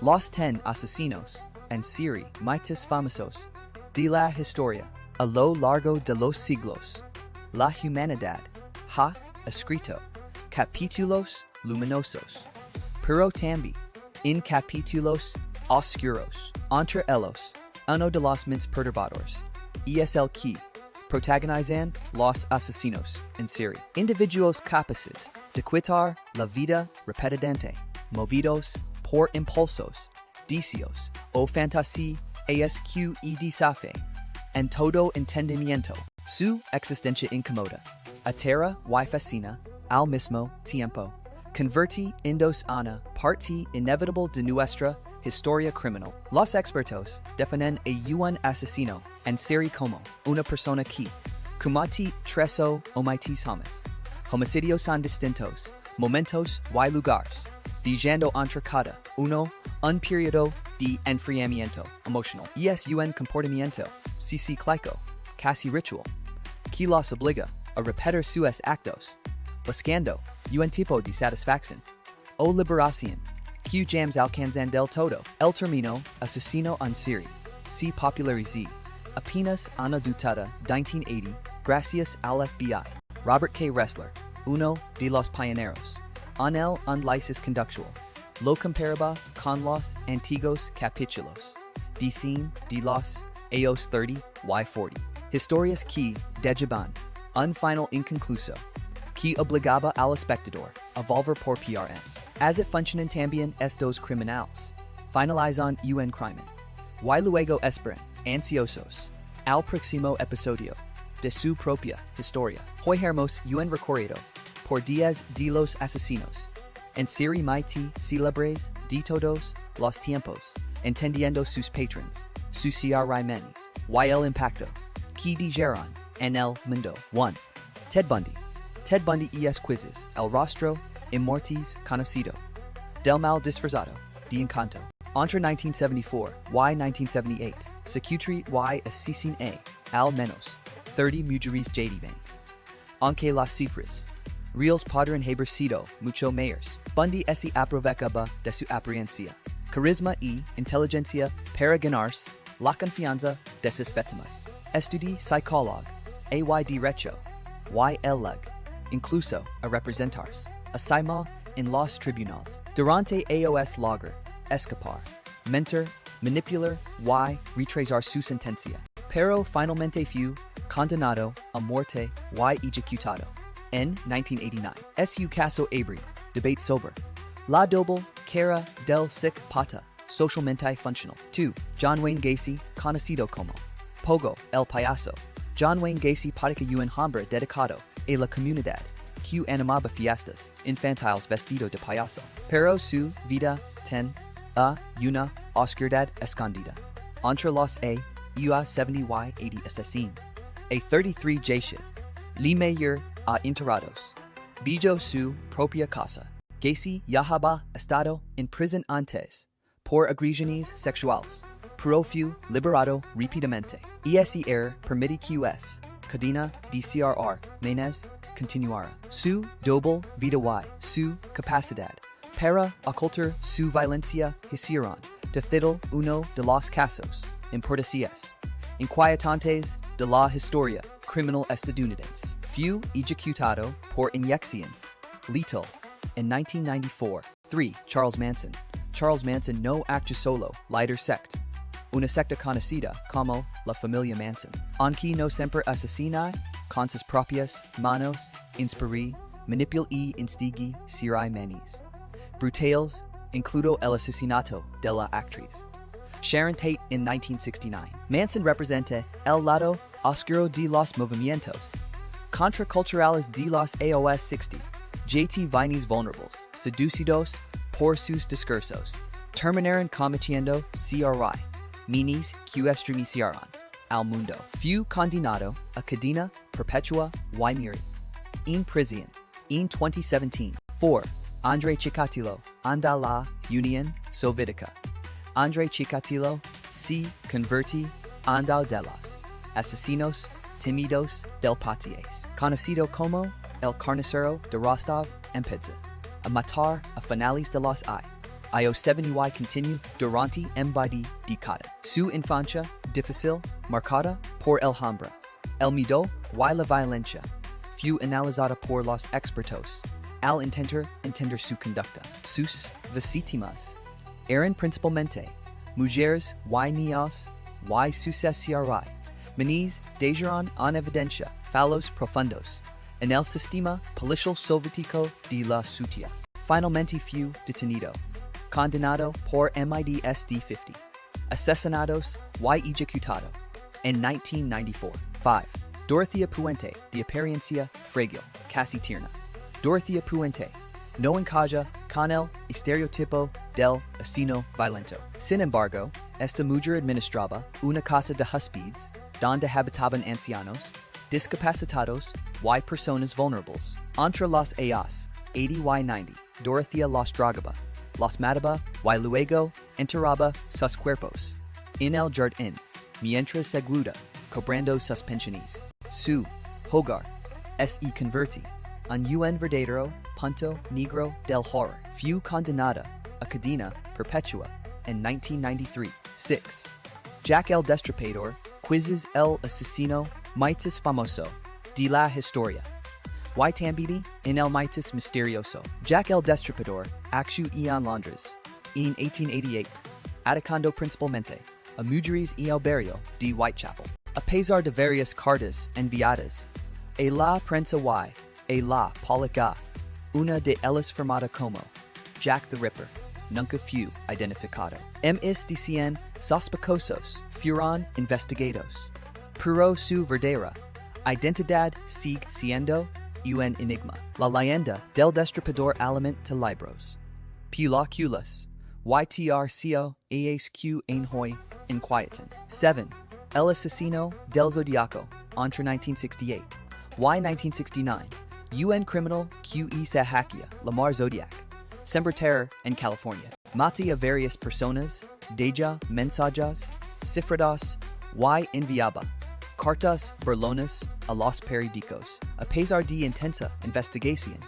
Los 10 asesinos en serie más famosos de la historia a lo largo de los siglos. La humanidad ha escrito capítulos luminosos, pero también en capítulos oscuros. Entre ellos, uno de los más perturbadores es el que protagonizan los asesinos en serie. Individuos capaces de quitar la vida repetidamente, movidos por impulsos, deseos o fantasía que desafían en todo entendimiento. Su existencia incomoda, aterra y fascina al mismo tiempo. Convertiéndose una parte inevitable de nuestra historia criminal. Los expertos definen a un asesino en serie como una persona que comete tres o más homicidios en distintos momentos y lugares, dejando entre cada uno un periodo de enfriamiento emocional. Es un comportamiento cyclical, casi ritual, que los obliga a repetir sus actos, buscando un tipo de satisfacción o liberación que jams alcanzan del todo. El término asesino en serie se popularizó apenas una década 1980 gracias al FBI. Robert K. Ressler, uno de los pioneros en el análisis conductual, lo comparaba con los antiguos capítulos de cine de los años 30 y 40. Historias que dejaban un final inconcluso que obligaba al espectador a volver por PRS. As it funcionan también estos criminales, finalizan un crimen, y luego esperan, ansiosos, al próximo episodio de su propia historia. Hoy hermos un recorrido por 10 de los asesinos en serie más célebres de todos los tiempos, entendiendo sus patrons, sus crímenes, y el impacto que dejaron en el mundo. 1. Ted Bundy. Ted Bundy es quizzes el rostro immortis conocido del mal disfrazado de encanto. Entre 1974 y 1978, secutri y asesiné al menos 30 mujeres jadivans. Aunque las cifras reales podrían haber sido mucho mayores, Bundy se aprovechaba de su apariencia, carisma y inteligencia para ganarse la confianza de sus víctimas. Estudió psicólogo, ay derecho, y el leg, incluso a representarse, asima en los tribunales. Durante aos lograr escapar, mentir, manipular y retrasar su sentencia, pero finalmente fue condenado a muerte y ejecutado en 1989. Su caso abre debate sobre la doble cara del psicópata socialmente funcional. 2. John Wayne Gacy, conocido como Pogo el Payaso. John Wayne Gacy patica un hombre dedicado a la comunidad que animaba fiestas infantiles vestido de payaso, pero su vida ten a una oscuridad escondida. Entre los a 70 y 80 asesinos, a 33 Jason, le mayor a enterrados, vivió su propia casa. Gacy ya había estado en prisión antes por agresiones sexuales, pero fue liberado rápidamente. Ese error permite que su cadena de CRR menes continuara. Su doble vida y su capacidad para ocultar su violencia hicieron de Thidal uno de los casos importantes, inquietantes de la historia criminal estadounidense. Fue ejecutado por inyección letal en 1994. 3. Charles Manson. Charles Manson no actúa solo, líder sect, una secta conocida como la familia Manson, aunque no siempre asesina con sus propias manos, inspiró, manipuló y instigó crímenes brutales, incluido el asesinato de la actriz Sharon Tate en 1969. Manson representa el lado oscuro de los movimientos contraculturales de los años 60. JT Vine's vulnerables, seducidos por sus discursos, terminaron cometiendo CRI, minis que estremecieron al mundo. Fue condenado a cadena perpetua y murió en prisión en 2017. 4. Andrei Chikatilo anda la Unión Soviética. Andrei Chikatilo se convirtió anda de los asesinos temidos del país, conocido como el carnicero de Rostov en Pizza, a matar a finales de los Io 70y continue durante mbd decada. Su infancia difícil marcada por el hambre, el miedo y la violencia. Fue analizada por los expertos. Al entender su conducta. Sus víctimas eran principalmente mujeres y niños y sucesivamente menores dejaron en evidencia fallos profundos en el sistema policial soviético de la Sutia. Finalmente fue detenido, condenado por MIDSD 50, asesinados y ejecutado en 1994. 5. Dorothea Puente, de apariencia frágil, casi tierna. Dorothea Puente no encaja con el estereotipo del asesino violento. Sin embargo, esta mujer administraba una casa de huéspedes donde habitaban ancianos, discapacitados y personas vulnerables. Entre las ellas, 80 y 90, Dorothea los drogaba, los mataba y luego enterraba sus cuerpos en el jardín, mientras seguía cobrando sus pensiones. Su hogar es convertido en un verdadero punto negro del horror. Fue condenada a cadena perpetua en 1993. 6. Jack el Destripador, quizzes el asesino más famoso de la historia. Y também en el más misterioso. Jack el Destripador actuó en Londres en 1888, atacando principalmente a mujeres en el barrio de Whitechapel. A pesar de varias cartas enviadas a la prensa y a la policía, una de ellas firmada como Jack the Ripper nunca fue identificado. Ms de 100 sospechosos fueron investigados, pero su verdadera identidad sigue siendo un enigma. La leyenda del destripador alimenta libros, películas, YTRCO ASQ Einhoi Inquietan. 7. El asesino del Zodiaco, entre 1968 y 1969, UN criminal QE Sahakia, Lamar Zodiac, Semper Terror en California. Mate a varias personas, deja mensajes, cifrados y enviaba cartas burlonas a los periódicos. A pesar de intensa investigación,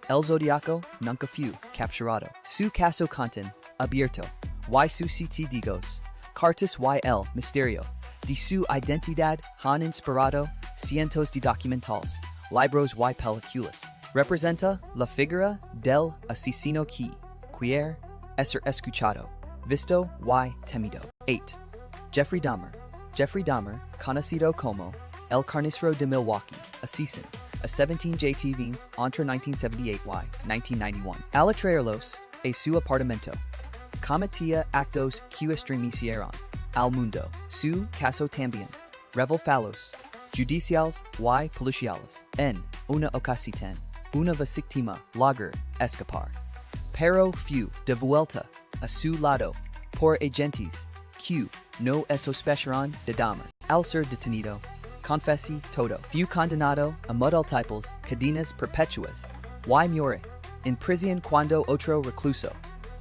el Zodiaco nunca fue capturado. Su caso conten abierto y suscitados cartas y el misterio de su identidad han inspirado cientos de documentales, libros y películas. Representa la figura del asesino que quiere ser escuchado, visto y temido. 8. Jeffrey Dahmer. Jeffrey Dahmer, conocido como El Carnicero de Milwaukee, asesino a 17 JTVs entre 1978 y 1991. Al traerlos a su apartamento, cometía actos que estremecieron al mundo. Su caso también reveló fallos judiciales y policiales. En una ocasión, una víctima logró escapar, pero fue devuelta a su lado por agentes que no sospecharon de Dahmer. Al ser detenido, confesó todo. Fue condenado a múltiples cadenas perpetuas y murió en prisión cuando otro recluso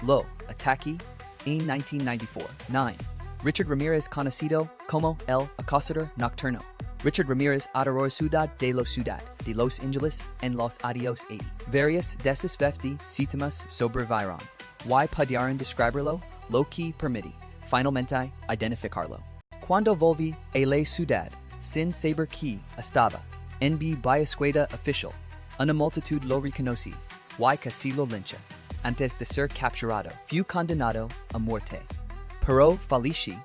lo atacó en 1994. 9. Richard Ramirez, conocido como el acosador nocturno. Richard Ramirez adoró Ciudad de la Ciudad de Los Angeles en los años 80. Varias de sus 50 síntomas sobrevivieron y pudieron describirlo, lo que permite finalmente identificarlo. Cuando volví a la ciudad, sin saber que estaba en mi búsqueda oficial, una multitud lo reconocí y casi lo lincha. Antes de ser capturado, fue condenado a muerte, pero falleció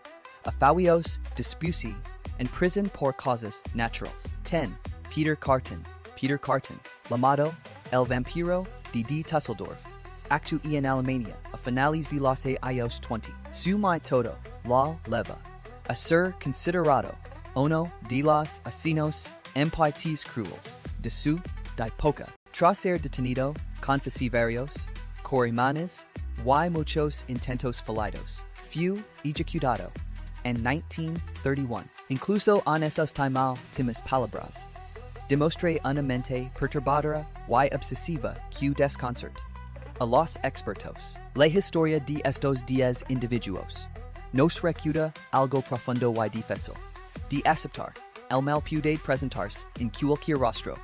a fallos dispusi en prisión por causas naturales. 10. Peter Carton. Peter Carton, llamado el vampiro de Tusseldorf, actuó en Alemania a finales de los años 20. Su método la lleva a ser considerado uno de los asesinos más crueles de su época. Tras ser detenido, confesó varios crímenes y muchos intentos fallidos. Fue ejecutado en 1931. Incluso en esas últimas palabras, demostré una mente perturbadora y obsesiva que desconcerta a los expertos. La historia de estos 10 individuos nos recuerda algo profundo y difícil de aceptar. El mal puede presentarse en cualquier rostro,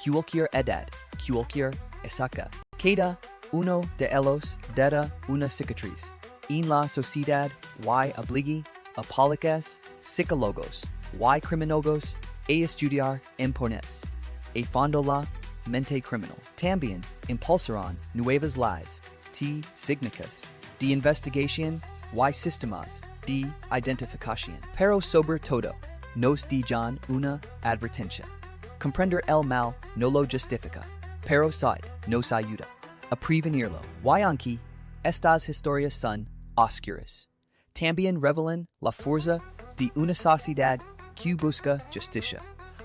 cualquier edad, cualquier época. Cada Uno de ellos deja una cicatriz. En la sociedad y obliga a policías, psicólogos y criminólogos a estudiar impones a fondo la mente criminal. También impulsarán nuevas leyes técnicas de investigación y sistemas de identificación. Pero sobre todo, nos dejan una advertencia. Comprender el mal no lo justifica, pero sí nos ayuda a prevenirlo. Y aunque estas historias son oscuras, también revelan la fuerza de una sociedad que busca justicia.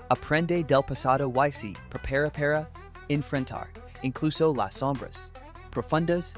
Aprende del pasado y se prepara para enfrentar incluso las sombras profundas.